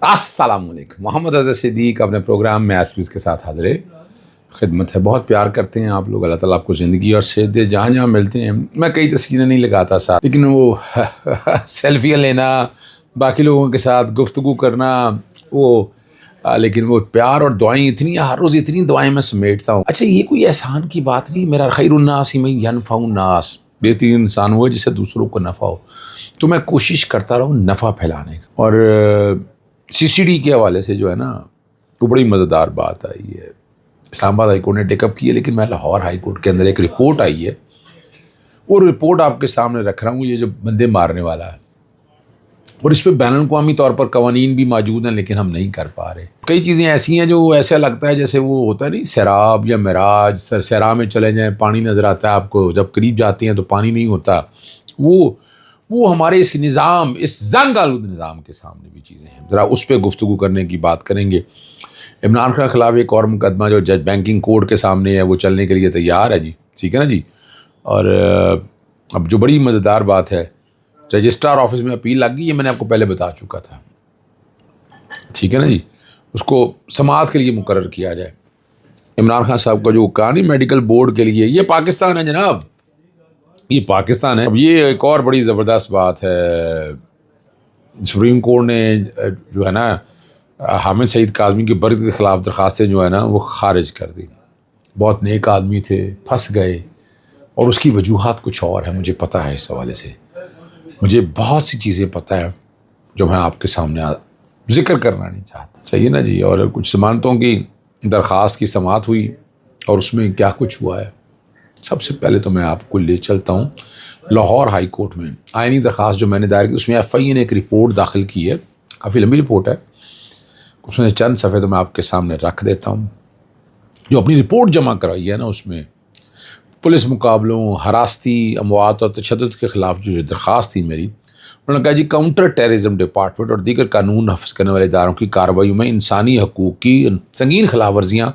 السلام علیکم، محمد اظہر صدیق اپنے پروگرام میں ایسپیس کے ساتھ حاضر خدمت ہے۔ بہت پیار کرتے ہیں آپ لوگ، اللہ تعالیٰ آپ کو زندگی اور صحت دے جہاں جہاں ملتے ہیں۔ میں کئی تصویریں نہیں لگاتا ساتھ، لیکن وہ سیلفیاں لینا، باقی لوگوں کے ساتھ گفتگو کرنا، لیکن وہ پیار اور دعائیں اتنی، ہر روز اتنی دعائیں میں سمیٹتا ہوں۔ اچھا، یہ کوئی احسان کی بات نہیں، میرا خیر الناس من ینفع الناس، بہترین انسان وہ ہے جسے دوسروں کو نفع ہو، تو میں کوشش کرتا رہوں نفع پھیلانے کا۔ اور سی سی ڈی کے حوالے سے جو ہے نا، وہ بڑی مزیدار بات آئی ہے۔ اسلام آباد ہائی کورٹ نے ٹیک اپ کی ہے، لیکن میں لاہور ہائی کورٹ کے اندر ایک رپورٹ آئی ہے، وہ رپورٹ آپ کے سامنے رکھ رہا ہوں۔ یہ جو بندے مارنے والا ہے، اور اس پہ بین الاقوامی طور پر قوانین بھی موجود ہیں، لیکن ہم نہیں کر پا رہے۔ کئی چیزیں ایسی ہیں جو ایسا لگتا ہے جیسے وہ ہوتا ہے نہیں، سیراب یا معراج، سیراب میں چلے جائیں پانی نظر آتا ہے آپ کو، جب قریب جاتے ہیں تو پانی نہیں ہوتا۔ وہ ہمارے اس نظام، اس زنگ آلود نظام کے سامنے بھی چیزیں ہیں۔ ذرا اس پہ گفتگو کرنے کی بات کریں گے۔ عمران خان کے خلاف ایک اور مقدمہ جو جج بینکنگ کورٹ کے سامنے ہے، وہ چلنے کے لیے تیار ہے جی، ٹھیک ہے نا جی۔ اور اب جو بڑی مزیدار بات ہے، رجسٹرار آفس میں اپیل لگ گئی، یہ میں نے آپ کو پہلے بتا چکا تھا، ٹھیک ہے نا جی۔ اس کو سماعت کے لیے مقرر کیا جائے۔ عمران خان صاحب کا جو کہانی میڈیکل بورڈ کے لیے، یہ پاکستان ہے جناب، یہ پاکستان ہے۔ اب یہ ایک اور بڑی زبردست بات ہے، سپریم کورٹ نے جو ہے نا حامد سعید کاظمی کی برد کے خلاف درخواستیں جو ہے نا وہ خارج کر دی۔ بہت نیک آدمی تھے، پھنس گئے، اور اس کی وجوہات کچھ اور ہیں، مجھے پتہ ہے۔ اس حوالے سے مجھے بہت سی چیزیں پتہ ہے جو میں آپ کے سامنے ذکر کرنا نہیں چاہتا، صحیح ہے نا جی۔ اور کچھ ضمانتوں کی درخواست کی سماعت ہوئی، اور اس میں کیا کچھ ہوا ہے، سب سے پہلے تو میں آپ کو لے چلتا ہوں لاہور ہائی کورٹ میں۔ آئینی درخواست جو میں نے دائر کی، اس میں ایف آئی اے نے ایک رپورٹ داخل کی ہے، کافی لمبی رپورٹ ہے، اس میں چند صفحے تو میں آپ کے سامنے رکھ دیتا ہوں۔ جو اپنی رپورٹ جمع کرائی ہے نا، اس میں پولیس مقابلوں، ہراستی، اموات اور تشدد کے خلاف جو درخواست تھی میری، انہوں نے کہا جی کاؤنٹر ٹیررزم ڈپارٹمنٹ اور دیگر قانون نافذ کرنے والے اداروں کی کارروائیوں میں انسانی حقوق کی سنگین خلاف ورزیاں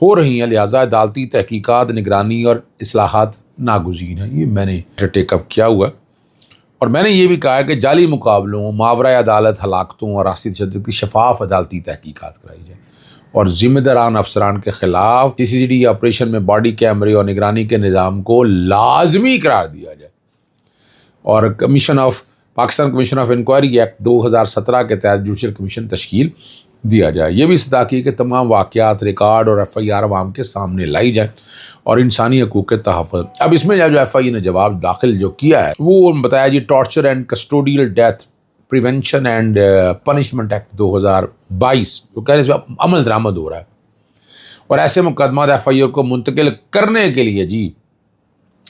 ہو رہی ہیں، لہٰذا عدالتی تحقیقات، نگرانی اور اصلاحات ناگزیر ہیں۔ یہ میں نے ٹیک اپ کیا ہوا ہے، اور میں نے یہ بھی کہا ہے کہ جعلی مقابلوں، ماورائے عدالت ہلاکتوں اور آسری تشدد کی شفاف عدالتی تحقیقات کرائی جائے، اور ذمہ داران افسران کے خلاف ٹی سی ڈی آپریشن میں باڈی کیمرے اور نگرانی کے نظام کو لازمی قرار دیا جائے، اور Pakistan commission of inquiry act 2017 کے تحت جوڈیشل کمیشن تشکیل دیا جائے۔ یہ بھی استدعا کی کہ تمام واقعات، ریکارڈ اور ایف آئی آر عوام کے سامنے لائی جائیں، اور انسانی حقوق کے تحفظ۔ اب اس میں جو ایف آئی اے نے جواب داخل جو کیا ہے، وہ بتایا جی torture and custodial death prevention and punishment act 2022، جو کہہ رہے ہیں عمل درآمد ہو رہا ہے، اور ایسے مقدمات ایف آئی اے کو منتقل کرنے کے لیے جی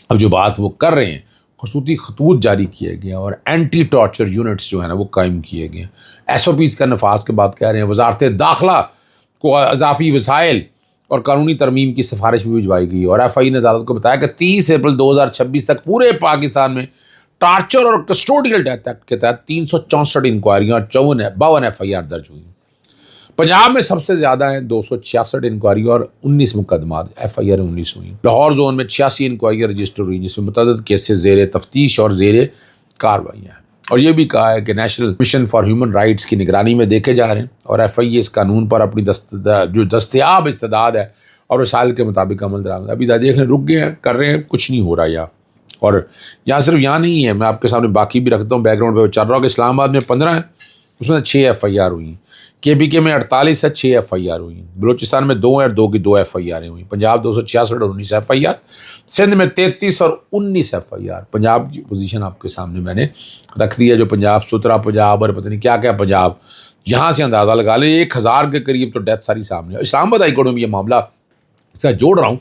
اب جو بات وہ کر رہے ہیں، خصوصی خطوط جاری کیے گئے ہیں، اور اینٹی ٹارچر یونٹس جو ہیں نا وہ قائم کیے گئے ہیں۔ ایس او پیز کا نفاذ کے بعد کہہ رہے ہیں وزارت داخلہ کو اضافی وسائل اور قانونی ترمیم کی سفارش بھی بھجوائی گئی، اور ایف آئی اے نے عدالت کو بتایا کہ 30 اپریل 2026 تک پورے پاکستان میں ٹارچر اور کسٹوڈیل ڈیتھ ایکٹ کے تحت 364 انکوائریاں اور 52 ایف آئی آر درج ہوئی۔ پنجاب میں سب سے زیادہ ہیں، 266 انکوائری اور 19 مقدمات، ایف آئی آر 19 ہوئی۔ لاہور زون میں 86 انکوائریاں رجسٹر ہوئی، جس میں متعدد کیسز زیر تفتیش اور زیر کاروائیاں ہیں۔ اور یہ بھی کہا ہے کہ national mission for human rights کی نگرانی میں دیکھے جا رہے ہیں، اور ایف آئی اے اس قانون پر اپنی جو دستیاب استداد ہے اور وسائل کے مطابق عمل درآمد۔ ابھی دیکھ لیں، رک گئے ہیں، کر رہے ہیں، کچھ نہیں ہو رہا یہاں۔ اور یہاں صرف یہاں نہیں ہے، میں آپ کے سامنے باقی بھی رکھتا ہوں، بیک گراؤنڈ پہ چل رہا ہوں کہ اسلام آباد میں 15 ہیں، اس میں 6 ایف آئی آر ہوئی، کے پی کے میں 48 ہے، 6 ایف آئی آر ہوئی، بلوچستان میں 2 ہیں اور 2 کی 2 ایف آئی آر ہوئی، پنجاب 266 اور 19 ایف آئی آر، سندھ میں 33 اور 19 ایف آئی آر۔ پنجاب کی پوزیشن آپ کے سامنے میں نے رکھ دی ہے، جو پنجاب سترا پنجاب اور پتہ نہیں کیا کیا پنجاب، یہاں سے اندازہ لگا لیں 1000 کے قریب تو ڈیتھ ساری سامنے ہے۔ اسلام آباد ہائی کورٹ میں بھی یہ معاملہ سے جوڑ رہا ہوں۔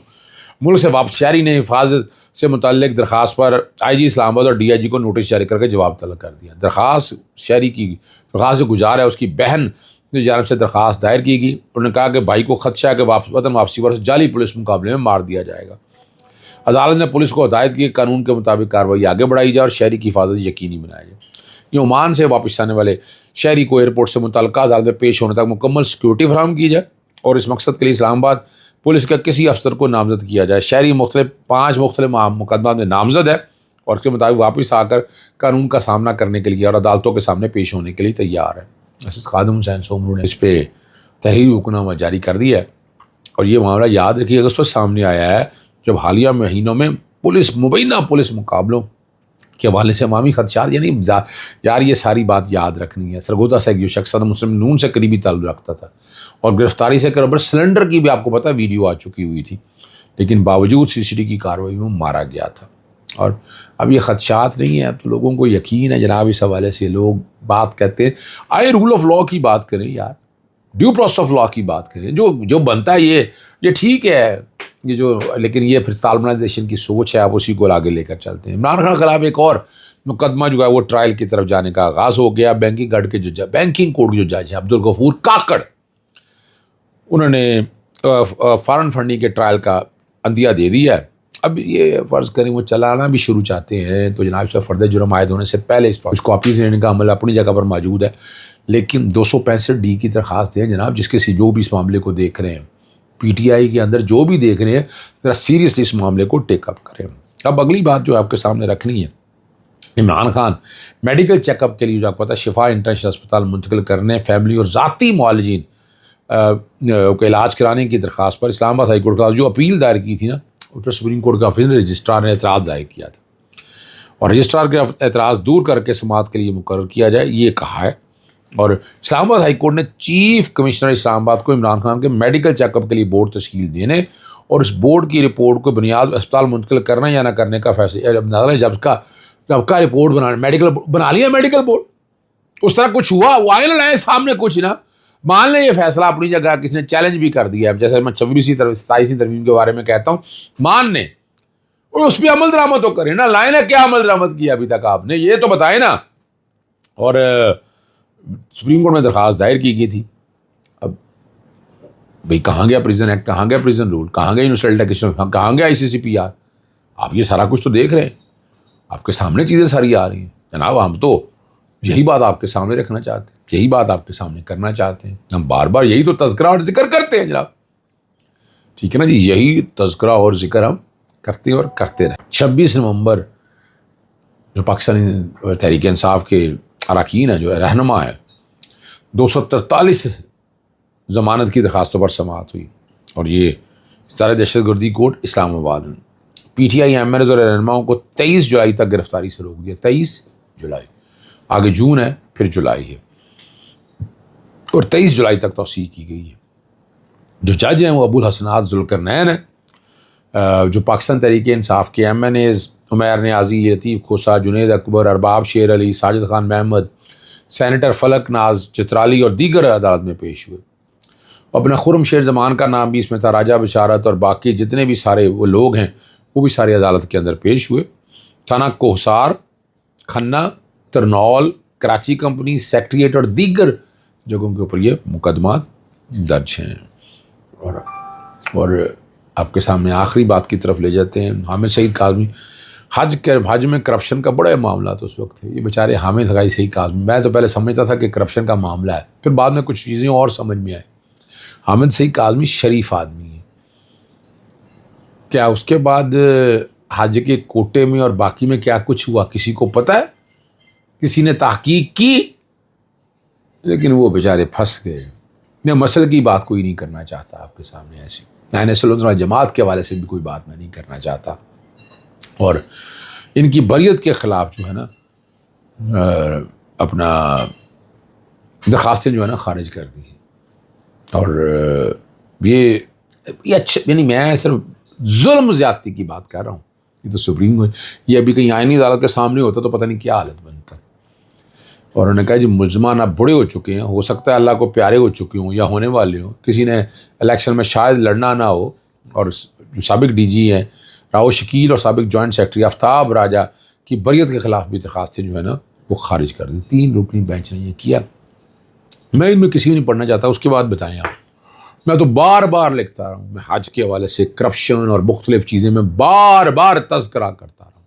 ملک سے واپس شہری نے حفاظت سے متعلق درخواست پر آئی جی اسلام آباد اور ڈی آئی جی کو نوٹس جاری کر کے جواب طلب کر دیا۔ درخواست شہری کی درخواست سے گزار ہے، اس کی بہن کی جانب سے درخواست دائر کی گئی۔ انہوں نے کہا کہ بھائی کو خدشہ ہے کہ وطن واپسی پر جعلی پولیس مقابلے میں مار دیا جائے گا۔ عدالت نے پولیس کو ہدایت کی کہ قانون کے مطابق کارروائی آگے بڑھائی جائے اور شہری کی حفاظت یقینی بنایا جائے۔ یہ عمان سے واپس آنے والے شہری کو ایئرپورٹ سے متعلقہ عدالت میں پیش ہونے تک مکمل سیکورٹی فراہم کی جائے، اور اس مقصد کے لیے اسلام آباد پولیس کے کسی افسر کو نامزد کیا جائے۔ شہری 5 مختلف مقدمات میں نامزد ہے، اور اس کے مطابق واپس آ کر قانون کا سامنا کرنے کے لیے اور عدالتوں کے سامنے پیش ہونے کے لیے تیار ہے۔ جسٹس خادم حسین سومرو نے اس پہ تحریری حکم نامہ جاری کر دیا ہے. اور یہ معاملہ یاد رکھیے اس وقت سامنے آیا ہے جب حالیہ مہینوں میں مبینہ پولیس مقابلوں کے حوالے سے عوامی خدشات، یعنی یار یہ ساری بات یاد رکھنی ہے. سرگودا سے ایک جو شخص تھا مسلم نون سے قریبی تعلق رکھتا تھا اور گرفتاری سے ربڑ سلنڈر کی بھی آپ کو پتہ ویڈیو آ چکی ہوئی تھی، لیکن باوجود CCTV کی کارروائی میں مارا گیا تھا. اور اب یہ خدشات نہیں ہیں تو لوگوں کو یقین ہے جناب. اس حوالے سے لوگ بات کہتے ہیں آئے رول آف لاء کی بات کریں یار، ڈیو پروسیس آف لاء کی بات کریں. جو بنتا ہے یہ ٹھیک ہے یہ جو، لیکن یہ پھر طالبانائزیشن کی سوچ ہے، آپ اسی کو آگے لے کر چلتے ہیں. عمران خان کے خلاف ایک اور مقدمہ جو ہے وہ ٹرائل کی طرف جانے کا آغاز ہو گیا. بینکنگ کوڈ کے جو جج ہیں عبدالغفور کاکڑ، انہوں نے فارن فنڈنگ کے ٹرائل کا عندیہ دے دیا ہے. اب یہ فرض کریں وہ چلانا بھی شروع چاہتے ہیں تو جناب سے فرد جرم عائد ہونے سے پہلے اس کاپیز لینے کا عمل اپنی جگہ پر موجود ہے، لیکن 265D کی درخواست ہے جناب، جس کے جو بھی اس معاملے کو دیکھ رہے ہیں PTI کے اندر جو بھی دیکھ رہے ہیں ذرا سیریسلی اس معاملے کو ٹیک اپ کریں. اب اگلی بات جو آپ کے سامنے رکھنی ہے، Imran Khan medical check up کے لیے جو آپ کو پتہ شفا انٹرنیشنل اسپتال منتقل کرنے، فیملی اور ذاتی معالجین کو علاج کرانے کی درخواست پر اسلام آباد ہائی کورٹ کا جو اپیل دائر کی تھی نا، اس پر سپریم کورٹ کا آفیسر رجسٹرار نے اعتراض ظاہر کیا تھا اور رجسٹرار کے اعتراض دور کر کے سماعت کے لیے مقرر کیا جائے یہ کہا ہے. اور اسلام آباد ہائی کورٹ نے چیف کمشنر اسلام آباد کو عمران خان کے میڈیکل چیک اپ کے لیے بورڈ تشکیل دینے اور اس بورڈ کی رپورٹ کو بنیاد اسپتال منتقل کرنا یا نہ کرنے کا فیصلہ جب کا رپورٹ میڈیکل بنا لیا میڈیکل بورڈ. اس طرح کچھ ہوا وہ آئے نہ لائے سامنے کچھ نا، مان لیں یہ فیصلہ اپنی جگہ کسی نے چیلنج بھی کر دیا ہے، جیسے میں 27ویں ترمیم کے بارے میں کہتا ہوں مان لیں اور اس پہ عمل درآمد تو کریں نا. لائن ہے کیا عمل درآمد کیا ابھی تک آپ نے یہ تو بتائیں نا. اور سپریم کورٹ میں درخواست دائر کی گئی تھی. اب بھئی کہاں گیا پریزن ایکٹ، کہاں گیا پریزن رول، کہاں گیا یونیورسل ایکشن، کہاں گیا ICCPR؟ آپ یہ سارا کچھ تو دیکھ رہے ہیں، آپ کے سامنے چیزیں ساری آ رہی ہیں جناب. ہم تو یہی بات آپ کے سامنے رکھنا چاہتے ہیں، یہی بات آپ کے سامنے کرنا چاہتے ہیں. ہم بار بار یہی تو تذکرہ اور ذکر کرتے ہیں جناب، ٹھیک ہے نا جی. یہی تذکرہ اور ذکر ہم کرتے ہیں اور کرتے رہیں. 26 نومبر جو پاکستانی تحریک انصاف کے اراکین ہے، جو رہنما ہے، 243 ضمانت کی درخواستوں پر سماعت ہوئی اور یہ ستارہ دہشت گردی کوڈ اسلام آباد میں PTI MNAs اور رہنماؤں کو 23 جولائی تک گرفتاری سے روک دیا. 23 جولائی، آگے جون ہے پھر جولائی ہے، اور 23 جولائی تک توسیع کی گئی ہے. جو جج ہیں وہ ابو الحسنات ذوالقرنین ہیں، جو پاکستان تحریک انصاف کے MNAs عمیر نیازی، لطیف کھوسا، جنید اکبر، ارباب شیر علی، ساجد خان محمد، سینیٹر فلک ناز چترالی اور دیگر عدالت میں پیش ہوئے. اپنا خرم شیر زمان کا نام بھی اس میں تھا، راجہ بشارت اور باقی جتنے بھی سارے وہ لوگ ہیں وہ بھی سارے عدالت کے اندر پیش ہوئے. تھانہ کوہسار، کھنہ، ترنول، کراچی کمپنی، سیکٹریٹ اور دیگر جگہوں کے اوپر یہ مقدمات درج ہیں. اور آپ کے سامنے آخری بات کی طرف لے جاتے ہیں. حامد سعید کاظمی، حج میں کرپشن کا بڑا معاملہ تو اس وقت تھے. یہ بیچارے حامد سعید کاظمی، میں تو پہلے سمجھتا تھا کہ کرپشن کا معاملہ ہے، پھر بعد میں کچھ چیزیں اور سمجھ میں آئے. حامد سعید کاظمی شریف آدمی ہے. کیا اس کے بعد حج کے کوٹے میں اور باقی میں کیا کچھ ہوا کسی کو پتہ ہے؟ کسی نے تحقیق کی؟ لیکن وہ بیچارے پھنس گئے. میں مسئلے کی بات کوئی نہیں کرنا چاہتا آپ کے سامنے ایسی. اہل سنت جماعت کے حوالے سے بھی کوئی بات میں نہیں کرنا چاہتا. اور ان کی بریت کے خلاف جو ہے نا اپنا درخواستیں جو ہے نا خارج کر دی. اور یہ اچھا، یعنی میں صرف ظلم زیادتی کی بات کر رہا ہوں. یہ تو سپریم کورٹ، یہ ابھی کہیں آئینی عدالت کے سامنے ہوتا تو پتہ نہیں کیا حالت بنتا. اور انہوں نے کہا جی ملزمان اب بڑے ہو چکے ہیں، ہو سکتا ہے اللہ کو پیارے ہو چکے ہوں یا ہونے والے ہوں، کسی نے الیکشن میں شاید لڑنا نہ ہو. اور جو سابق DG ہیں راؤ شکیل اور سابق جوائنٹ سیکرٹری آفتاب راجہ کی بریت کے خلاف بھی درخواستیں جو ہے نا وہ خارج کر دی. 3 رکنی بینچ نے یہ کیا. میں ان میں کسی کو نہیں پڑھنا چاہتا، اس کے بعد بتائیں آپ. میں تو بار بار لکھتا رہا ہوں، میں حج کے حوالے سے کرپشن اور مختلف چیزیں میں بار بار تذکرہ کرتا رہا ہوں.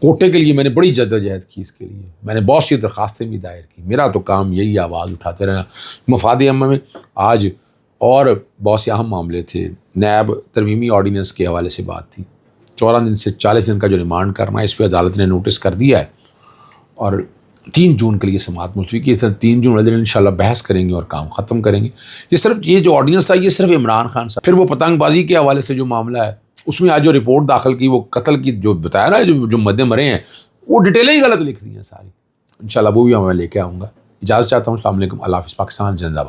کوٹے کے لیے میں نے بڑی جدوجہد کی، اس کے لیے میں نے بہت سی درخواستیں بھی دائر کی. میرا تو کام یہی آواز اٹھاتے رہنا. مفاد عامہ میں آج اور بہت سے اہم معاملے تھے. نیب ترمیمی آرڈیننس کے حوالے سے بات تھی. 14 دن سے 40 دن کا جو ریمانڈ کرنا ہے اس پہ عدالت نے نوٹس کر دیا ہے. اور 3 جون کے لیے سماعت ملتوی کی. اس طرح 3 جون والے دن انشاءاللہ بحث کریں گے اور کام ختم کریں گے. یہ جو آڈینس تھا یہ صرف عمران خان صاحب. پھر وہ پتنگ بازی کے حوالے سے جو معاملہ ہے اس میں آج جو رپورٹ داخل کی وہ قتل کی جو بتایا نا جو مدے مرے ہیں وہ ڈیٹیلیں ہی غلط لکھ دی ہیں ساری. انشاءاللہ وہ بھی میں لے کے آؤں گا. اجازت چاہتا ہوں. السلام علیکم. اللہ حافظ. پاکستان زندہ باد.